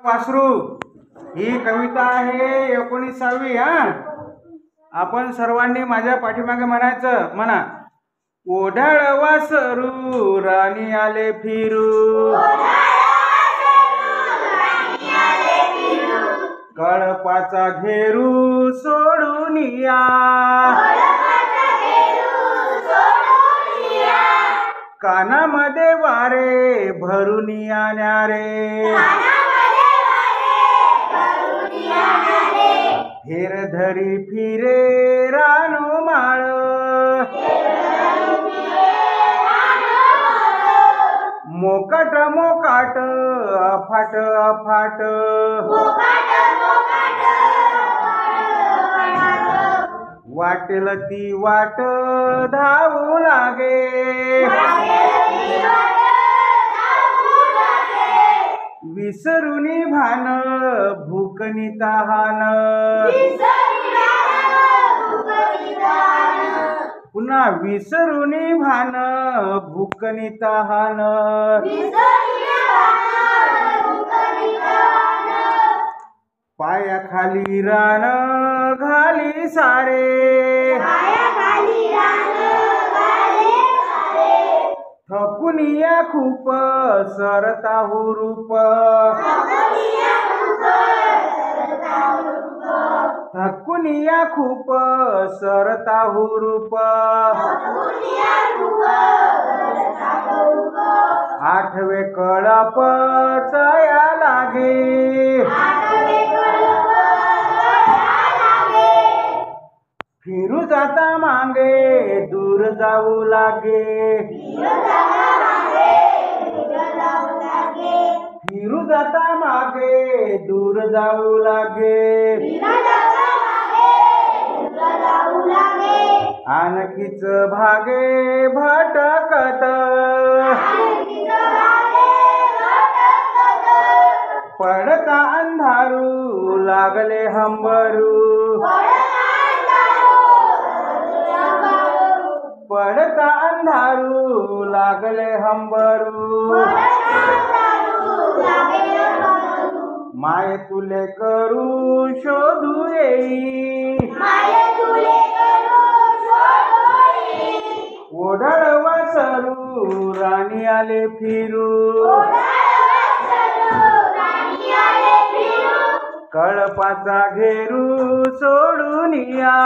वासरू ही कविता आहे 19वी। आपण सर्वांनी माझ्या पाठीमागे म्हणायचं, म्हणा, ओढाळ वासरू राणी आले फिरू, कळपाचा घेरू सोडून या, कानामध्ये वारे भरून या रे, हेर धरी फिरे रानो माळ, मोकाट मोकाट अफाट अफाट, वाटेल ती वाट धावू लागे, विसरुनी भान भूकनी तहान, पुन्हा विसरुनी भान भूकनी तहान, पायाखाली रान घाली सारे, थकुनिया खूप सरता हुरूप, थकुनिया खूप सरता हुरूप, आठवे कळप तया लागे, फिरू जाता मागे दूर जाऊ लागे, फिरू जाता मागे दूर जाऊ लागे, आणखीच भागे भटकत, पडता अंधारू लागले हंबरू, पडता अंधारू लागले हंबरू, माय तुले करू शोधू येई, ओढाळ वासरू राणी आले फिरू, कळपाचा घेरू सोडून या.